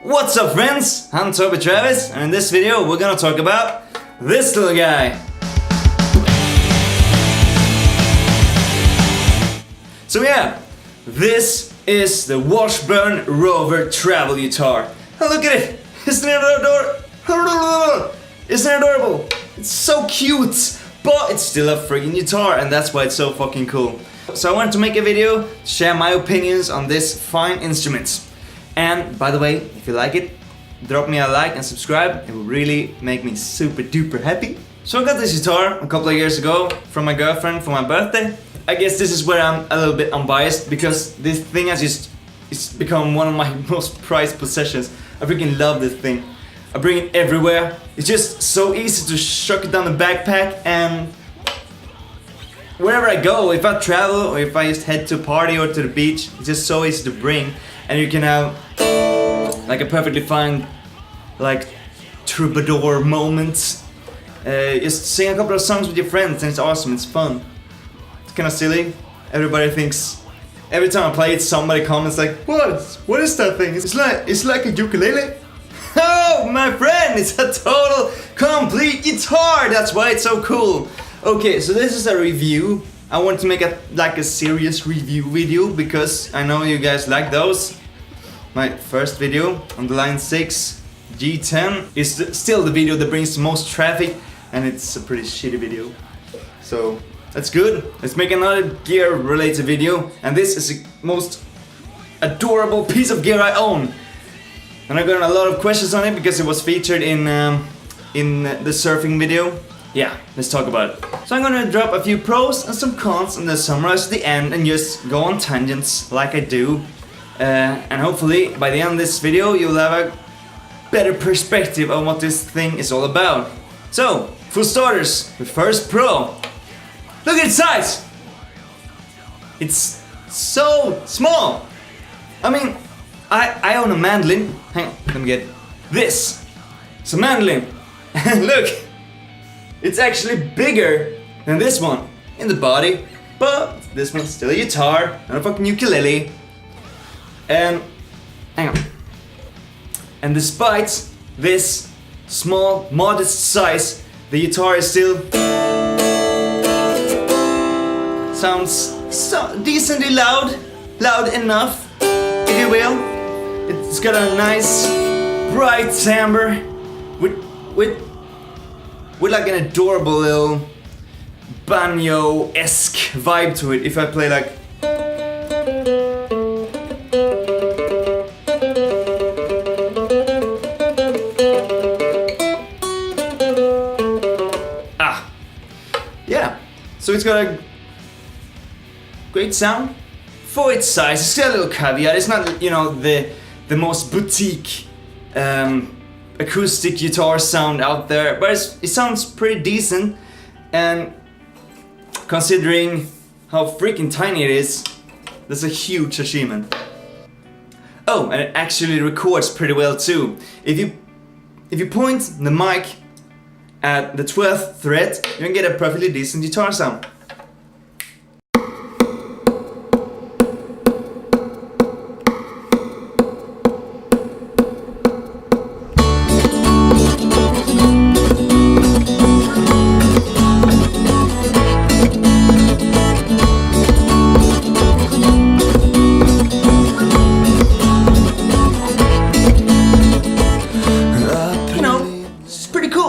What's up friends, I'm Toby Travis, and in this video we're gonna talk about this little guy. So yeah, this is the Washburn Rover travel guitar. And look at it, isn't it adorable? Isn't it adorable? It's so cute, but it's still a freaking guitar, and that's why it's so fucking cool. So I wanted to make a video to share my opinions on this fine instrument. And by the way, if you like it, drop me a like and subscribe. It will really make me super duper happy. So I got this guitar a couple of years ago from my girlfriend for my birthday. I guess this is where I'm a little bit unbiased, because this thing has it's become one of my most prized possessions. I freaking love this thing. I bring it everywhere. It's just so easy to shuck it down the backpack, and wherever I go, if I travel or if I just head to a party or to the beach, it's just so easy to bring, and you can have like a perfectly fine like troubadour moment. Just sing a couple of songs with your friends and it's awesome, it's fun. It's kind of silly. Everybody thinks, every time I play it somebody comments like, what is that thing? It's like a ukulele. Oh my friend, it's a total complete guitar, that's why it's so cool. Okay, so this is a review. I want to make a serious review video because I know you guys like those. My first video on the Line 6 G10 is still the video that brings the most traffic, and it's a pretty shitty video. So that's good. Let's make another gear related video, and this is the most adorable piece of gear I own. And I got a lot of questions on it because it was featured in the surfing video. Yeah, let's talk about it. So I'm gonna drop a few pros and some cons and then summarize at the end and just go on tangents like I do. And hopefully by the end of this video you'll have a better perspective on what this thing is all about. So, for starters, the first pro. Look at its size! It's so small! I mean, I own a mandolin. Hang on, let me get this. It's a mandolin. And look! It's actually bigger than this one in the body, but this one's still a guitar, not a fucking ukulele. And hang on. And despite this small, modest size, the guitar is still sounds so decently loud enough, if you will. It's got a nice, bright timbre with like an adorable little banjo-esque vibe to it. If I play like yeah, so it's got a great sound for its size. It's got a little caveat. It's not, you know, the most boutique acoustic guitar sound out there, but it sounds pretty decent, and considering how freaking tiny it is, that's a huge achievement. Oh, and it actually records pretty well too. If you point the mic at the 12th fret, you can get a perfectly decent guitar sound.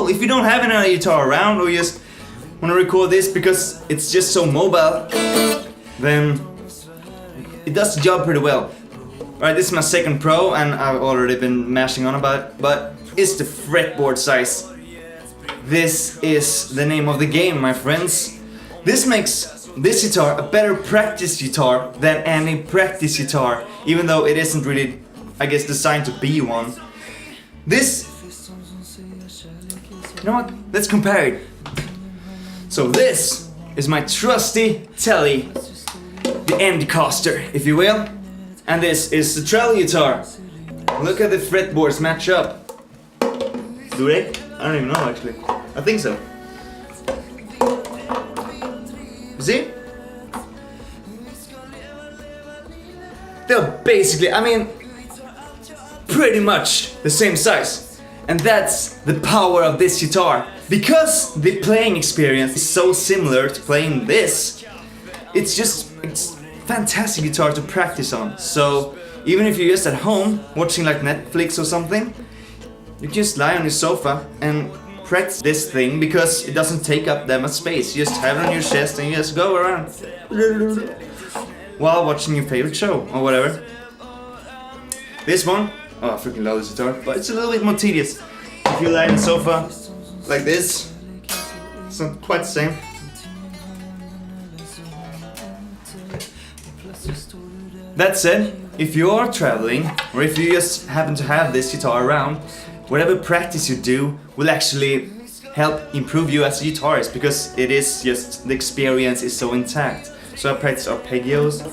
If you don't have another guitar around, or you just want to record this because it's just so mobile, then it does the job pretty well. Right, this is my second pro, and I've already been mashing on about it, but it's the fretboard size. This is the name of the game, my friends. This makes this guitar a better practice guitar than any practice guitar, even though it isn't really, I guess, designed to be one. You know what? Let's compare it. So this is my trusty Telly, the Endcaster, if you will, and this is the treble guitar. Look at the fretboards match up. Do they? I don't even know actually. I think so. See? They're basically, I mean, pretty much the same size. And that's the power of this guitar. Because the playing experience is so similar to playing this, it's fantastic guitar to practice on. So even if you're just at home watching like Netflix or something, you just lie on your sofa and practice this thing because it doesn't take up that much space. You just have it on your chest and you just go around while watching your favorite show or whatever. This one, oh, I freaking love this guitar, but it's a little bit more tedious. If you lie on the sofa like this, it's not quite the same. That said, if you are traveling, or if you just happen to have this guitar around, whatever practice you do will actually help improve you as a guitarist, because it is just, the experience is so intact. So I practice arpeggios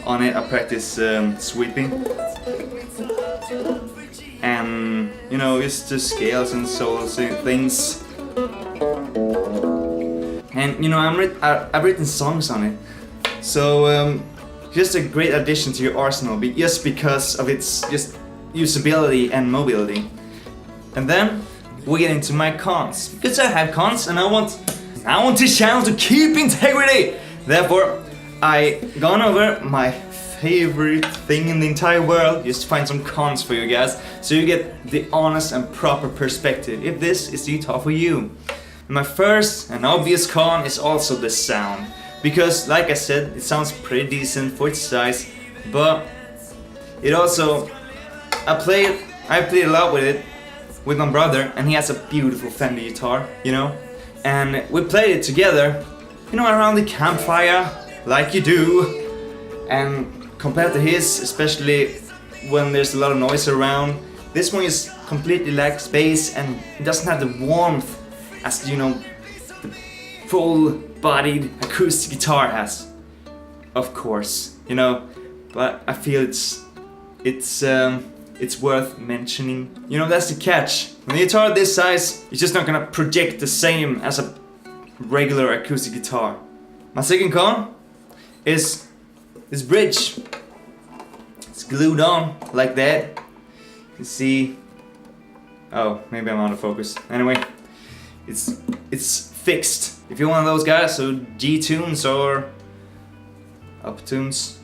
on it, I practice sweeping, and you know, just the scales and solos and things. And you know, I've written songs on it, so just a great addition to your arsenal, just because of its just usability and mobility. And then we get into my cons, because I have cons and I want this channel to keep integrity. Therefore, I gone over my favorite thing in the entire world, just to find some cons for you guys, so you get the honest and proper perspective if this is the guitar for you. And my first and obvious con is also the sound, because like I said, it sounds pretty decent for its size, but it also, I played a lot with it with my brother, and he has a beautiful Fender guitar, you know, and we played it together, you know, around the campfire, like you do. And compared to his, especially when there's a lot of noise around, this one is completely lacks bass and it doesn't have the warmth as, you know, the full-bodied acoustic guitar has. Of course, you know, but I feel it's worth mentioning. You know, that's the catch. When a guitar this size, it's just not gonna project the same as a regular acoustic guitar. My second con is this bridge. It's glued on like that. You can see. Oh, maybe I'm out of focus. Anyway, it's fixed. If you're one of those guys, so G tunes or up tunes.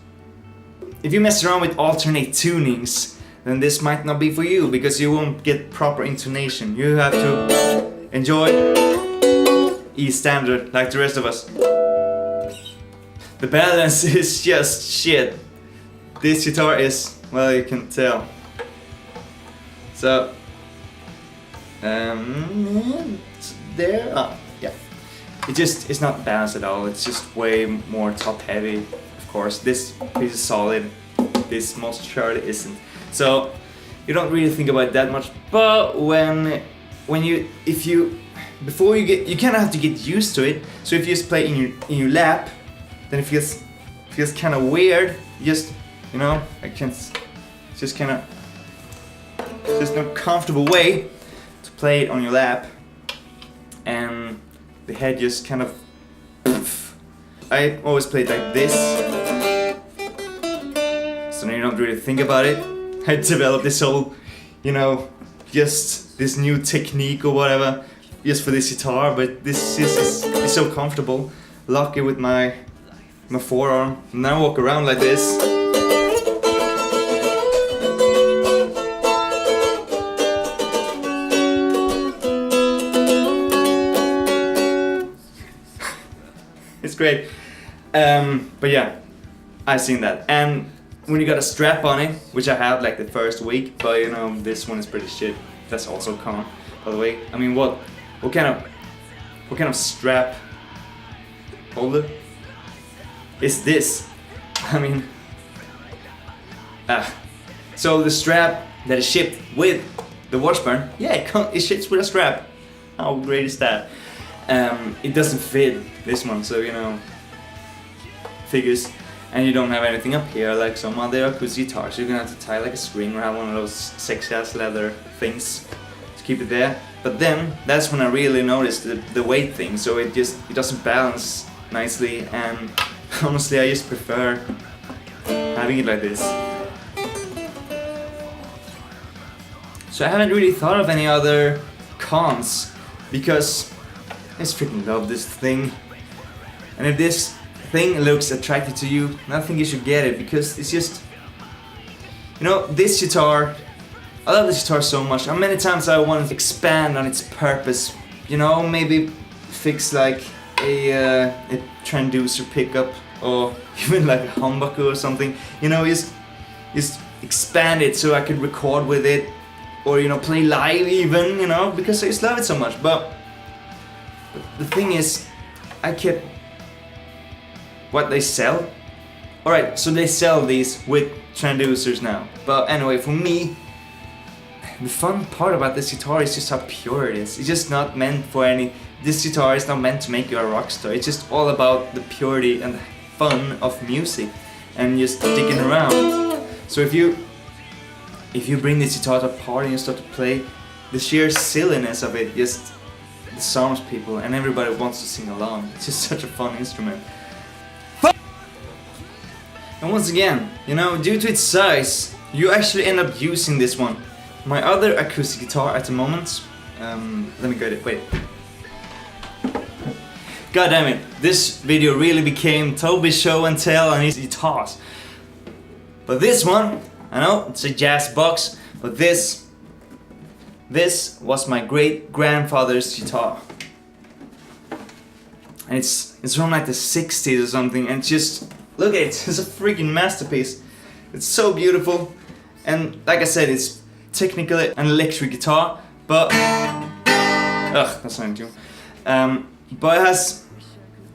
If you mess around with alternate tunings, then this might not be for you, because you won't get proper intonation. You have to enjoy E standard like the rest of us. The balance is just shit. This guitar is, well, you can tell. So, there, oh, yeah. It's not balanced at all. It's just way more top heavy. Of course, this piece is solid. This most surely isn't. So you don't really think about it that much. But before you kind of have to get used to it. So if you just play in your lap, then it feels kind of weird. Just, you know, it's just kind of, just no comfortable way to play it on your lap, and the head just kind of. I always play it like this, so now you don't really think about it. I developed this whole, you know, just this new technique or whatever, just for this guitar. But this is so comfortable. Lock it with my forearm, and now I walk around like this. It's great. But yeah, I've seen that. And when you got a strap on it, which I had like the first week, but you know, this one is pretty shit. That's also con, by the way. I mean, what kind of strap holder is this? I mean, so the strap that is shipped with the Washburn, yeah, it ships with a strap. How great is that? It doesn't fit this one, so you know, figures. And you don't have anything up here like some other acoustic guitars. You're gonna have to tie like a string or have one of those sexy ass leather things to keep it there. But then that's when I really noticed the weight thing. So it doesn't balance nicely, and honestly I just prefer having it like this. So I haven't really thought of any other cons, because I just freaking love this thing. And if this thing looks attractive to you, I think you should get it, because it's just, you know, this guitar, I love this guitar so much. How many times I want to expand on its purpose, you know, maybe fix like a transducer pickup, or even like a humbucker or something, you know, just expand it so I could record with it, or, you know, play live even, you know, because I just love it so much. But the thing is, I kept what they sell. Alright, so they sell these with transducers now. But anyway, for me, the fun part about this guitar is just how pure it is. It's just not meant for any... This guitar is not meant to make you a rock star. It's just all about the purity and the fun of music and just sticking around. So if you bring this guitar to a party and you start to play, the sheer silliness of it just disarms people and everybody wants to sing along. It's just such a fun instrument. And once again, you know, due to its size, you actually end up using this one. My other acoustic guitar at the moment, let me get it, wait. God damn it, this video really became Toby's show and tell on his guitars. But this one, I know, it's a jazz box, but this was my great grandfather's guitar. And it's from like the 60s or something, and just, look at it, it's a freaking masterpiece. It's so beautiful, and like I said, it's technically an electric guitar, but, that's not a tune. But it has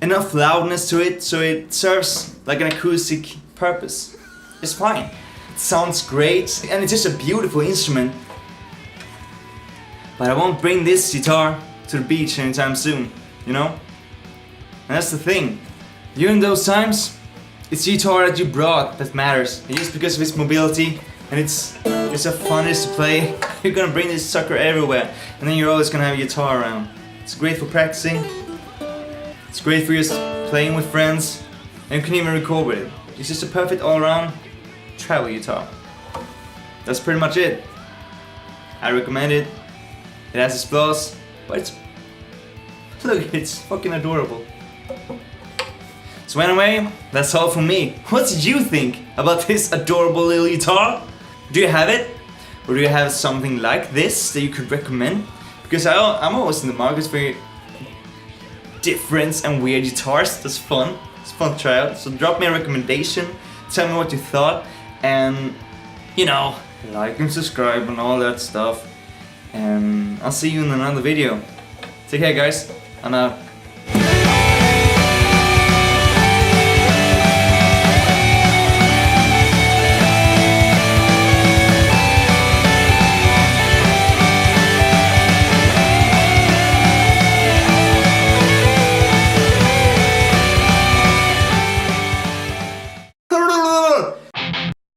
enough loudness to it, so it serves like an acoustic purpose. It's fine. It sounds great, and it's just a beautiful instrument. But I won't bring this guitar to the beach anytime soon, you know? And that's the thing. During those times, it's the guitar that you brought that matters. And just because of its mobility, and it's a funnest to play, you're gonna bring this sucker everywhere, and then you're always gonna have a guitar around. It's great for practicing. It's great for just playing with friends, and you can even record with it. It's just a perfect all-around travel guitar. That's pretty much it. I recommend it. It has its flaws, but it's... Look, it's fucking adorable. So anyway, that's all from me. What did you think about this adorable little guitar? Do you have it? Or do you have something like this that you could recommend? Because I'm always in the market for different and weird guitars. That's fun. It's fun to try out. So drop me a recommendation. Tell me what you thought. And, you know, like and subscribe and all that stuff. And I'll see you in another video. Take care, guys. I'm out.